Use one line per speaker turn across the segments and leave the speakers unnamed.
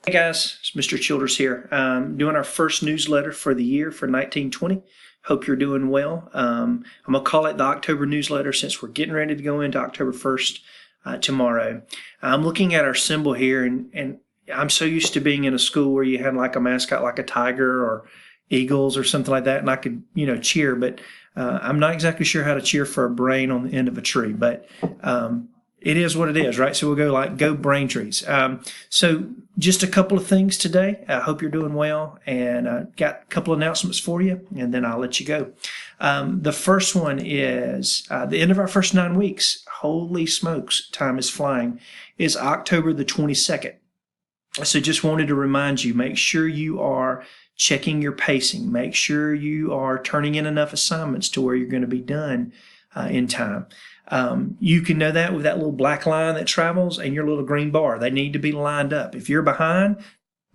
Hey guys, it's Mr. Childers here. Doing our first newsletter for the year for 1920. Hope you're doing well. I'm going to call it the October newsletter since we're getting ready to go into October 1st tomorrow. I'm looking at our symbol here, and I'm so used to being in a school where you had like a mascot like a tiger or eagles or something like that, and I could, cheer, but I'm not exactly sure how to cheer for a brain on the end of a tree, but it is what it is, right? So we'll go like go Braintrees. So just a couple of things today. I hope you're doing well, and got a couple of announcements for you, and then I'll let you go. The first one is the end of our first 9 weeks. Holy smokes, time is flying. Is October the 22nd. So just wanted to remind you, make sure you are checking your pacing. Make sure you are turning in enough assignments to where you're going to be done in time. You can know that with that little black line that travels and your little green bar. They need to be lined up. If you're behind,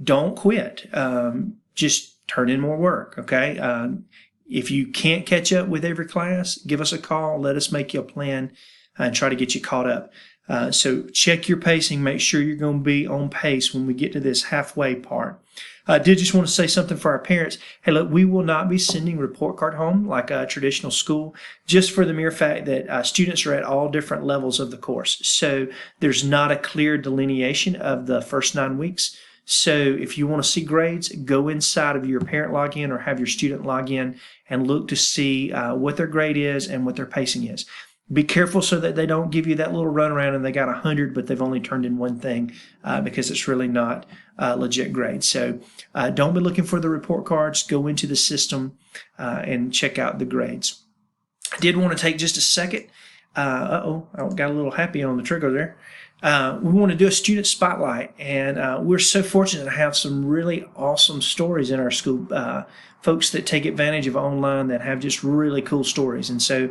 don't quit. Just turn in more work, okay? If you can't catch up with every class, give us a call. Let us make you a plan and try to get you caught up. So check your pacing. Make sure you're going to be on pace when we get to this halfway part. I did just want to say something for our parents. Hey, look, we will not be sending report card home like a traditional school, just for the mere fact that students are at all different levels of the course. So there's not a clear delineation of the first 9 weeks. So if you want to see grades, go inside of your parent login or have your student log in and look to see what their grade is and what their pacing is. Be careful so that they don't give you that little runaround and they got 100, but they've only turned in one thing because it's really not legit grade. So don't be looking for the report cards. Go into the system and check out the grades. I did want to take just a second. I got a little happy on the trigger there. We want to do a student spotlight, and we're so fortunate to have some really awesome stories in our school. Folks that take advantage of online that have just really cool stories. And so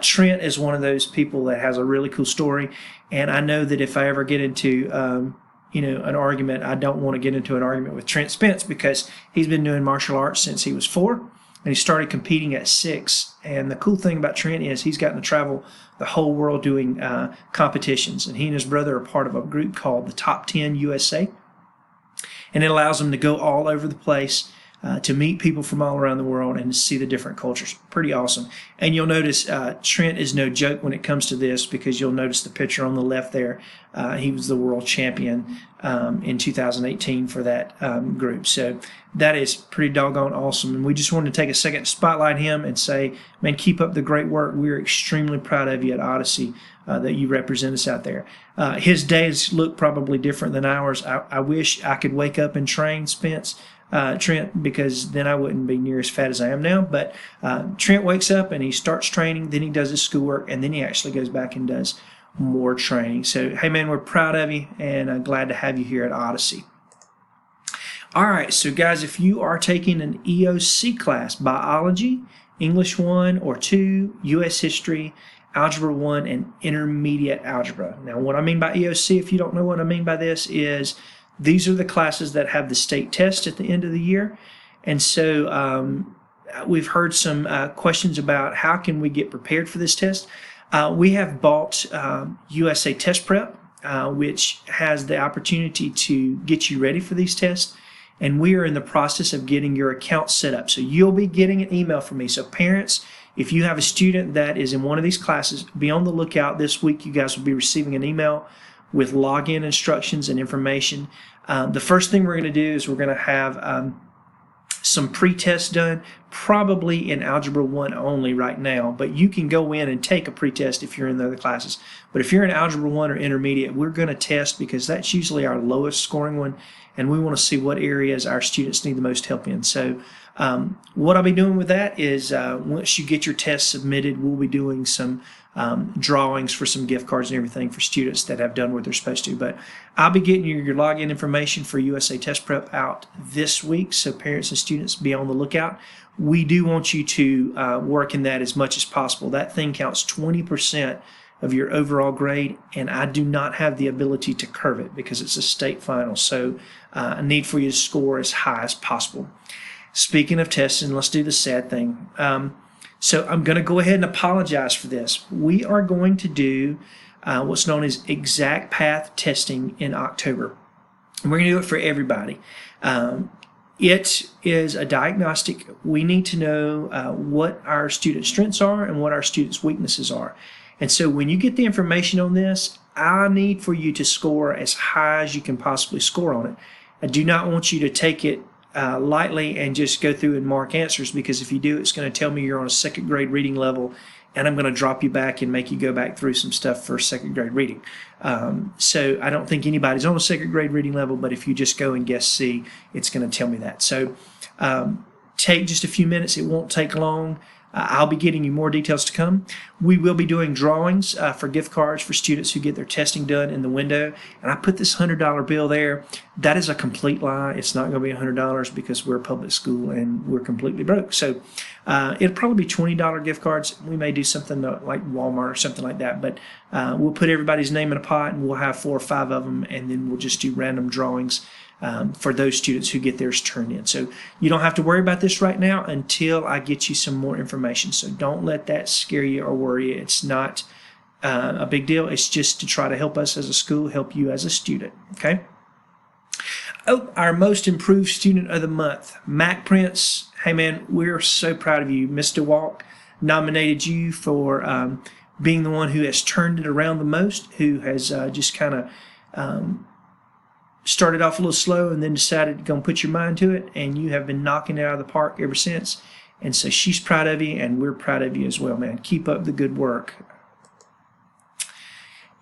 Trent is one of those people that has a really cool story. And I know that if I ever get into an argument, I don't want to get into an argument with Trent Spence because he's been doing martial arts since he was 4, and he started competing at 6. And the cool thing about Trent is he's gotten to travel the whole world doing competitions. And he and his brother are part of a group called the Top 10 USA. And it allows them to go all over the place to meet people from all around the world and to see the different cultures. Pretty awesome. And you'll notice Trent is no joke when it comes to this, because you'll notice the picture on the left there. He was the world champion in 2018 for that group. So that is pretty doggone awesome. And we just wanted to take a second to spotlight him and say, man, keep up the great work. We're extremely proud of you at Odyssey that you represent us out there. His days look probably different than ours. I wish I could wake up and train Spence. Trent, because then I wouldn't be near as fat as I am now. But Trent wakes up and he starts training, then he does his schoolwork, and then he actually goes back and does more training. So, hey, man, we're proud of you, and glad to have you here at Odyssey. All right, so guys, if you are taking an EOC class, Biology, English 1 or 2, U.S. History, Algebra 1, and Intermediate Algebra. Now, what I mean by EOC, if you don't know what I mean by this, is these are the classes that have the state test at the end of the year. And so we've heard some questions about how can we get prepared for this test. We have bought USA Test Prep, which has the opportunity to get you ready for these tests. And we are in the process of getting your account set up. So you'll be getting an email from me. So parents, if you have a student that is in one of these classes, be on the lookout. This week you guys will be receiving an email with login instructions and information. The first thing we're going to do is we're going to have some pre-tests done, probably in Algebra 1 only right now, but you can go in and take a pre-test if you're in the other classes. But if you're in Algebra 1 or Intermediate, we're going to test because that's usually our lowest scoring one, and we want to see what areas our students need the most help in. So what I'll be doing with that is once you get your test submitted, we'll be doing some drawings for some gift cards and everything for students that have done what they're supposed to. But I'll be getting you your login information for USA Test Prep out this week, so parents and students be on the lookout. We do want you to work in that as much as possible. That thing counts 20% of your overall grade, and I do not have the ability to curve it because it's a state final. So I need for you to score as high as possible. Speaking of testing, let's do the sad thing. So I'm going to go ahead and apologize for this. We are going to do what's known as exact path testing in October. And we're going to do it for everybody. It is a diagnostic. We need to know what our student strengths are and what our students' weaknesses are. And so when you get the information on this, I need for you to score as high as you can possibly score on it. I do not want you to take it lightly and just go through and mark answers, because if you do, it's going to tell me you're on a second grade reading level, and I'm going to drop you back and make you go back through some stuff for second grade reading. So I don't think anybody's on a second grade reading level, but if you just go and guess C, it's going to tell me that. So take just a few minutes. It won't take long. I'll be getting you more details to come. We will be doing drawings for gift cards for students who get their testing done in the window. And I put this $100 bill there. That is a complete lie. It's not going to be $100 because we're a public school and we're completely broke. So it'll probably be $20 gift cards. We may do something like Walmart or something like that. But we'll put everybody's name in a pot, and we'll have 4 or 5 of them, and then we'll just do random drawings for those students who get theirs turned in. So you don't have to worry about this right now until I get you some more information. So don't let that scare you or worry you. It's not a big deal. It's just to try to help us as a school, help you as a student. Okay? Oh, our most improved student of the month, Mac Prince. Hey man, we're so proud of you. Mr. Walk nominated you for being the one who has turned it around the most, who has just kind of started off a little slow and then decided to go and put your mind to it, and you have been knocking it out of the park ever since. And so she's proud of you, and we're proud of you as well, man. Keep up the good work.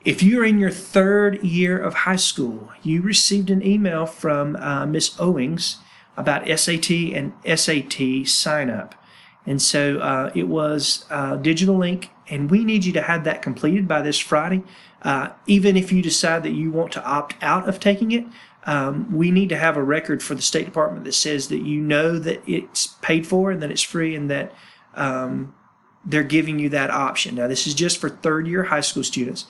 If you're in your 3rd year of high school, you received an email from Miss Owings about SAT and SAT sign up. And so it was digital link, and we need you to have that completed by this Friday. Even if you decide that you want to opt out of taking it, we need to have a record for the State Department that says that you know that it's paid for and that it's free, and that they're giving you that option. Now, this is just for 3rd year high school students.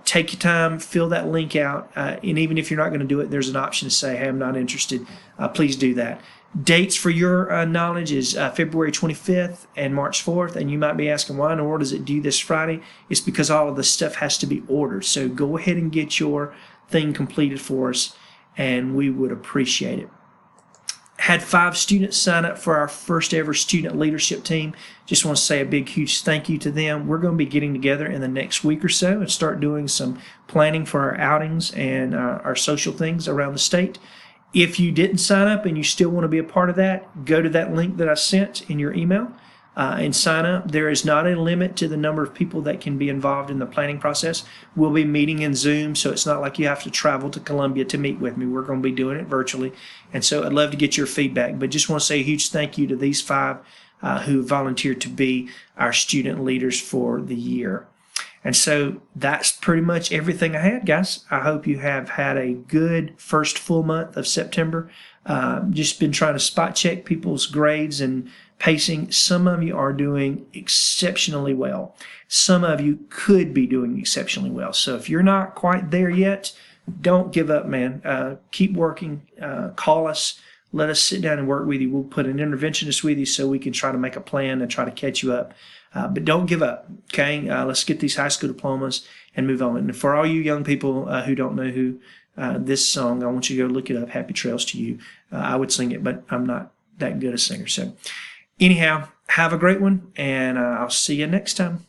Take your time, fill that link out, and even if you're not going to do it, there's an option to say, hey, I'm not interested. Please do that. Dates for your knowledge is February 25th and March 4th, and you might be asking, why in the world is it due this Friday? It's because all of the stuff has to be ordered. So go ahead and get your thing completed for us, and we would appreciate it. Had 5 students sign up for our first ever student leadership team. Just want to say a big, huge thank you to them. We're going to be getting together in the next week or so and start doing some planning for our outings and our social things around the state. If you didn't sign up and you still want to be a part of that, go to that link that I sent in your email and sign up. There is not a limit to the number of people that can be involved in the planning process. We'll be meeting in Zoom, so it's not like you have to travel to Columbia to meet with me. We're going to be doing it virtually. And so I'd love to get your feedback. But just want to say a huge thank you to these 5 who volunteered to be our student leaders for the year. And so that's pretty much everything I had, guys. I hope you have had a good first full month of September. Just been trying to spot check people's grades and pacing. Some of you are doing exceptionally well. Some of you could be doing exceptionally well. So if you're not quite there yet, don't give up, man. Keep working. Call us. Let us sit down and work with you. We'll put an interventionist with you so we can try to make a plan and try to catch you up. But don't give up, okay? Let's get these high school diplomas and move on. And for all you young people who don't know who this song, I want you to go look it up, Happy Trails to You. I would sing it, but I'm not that good a singer. So anyhow, have a great one, and I'll see you next time.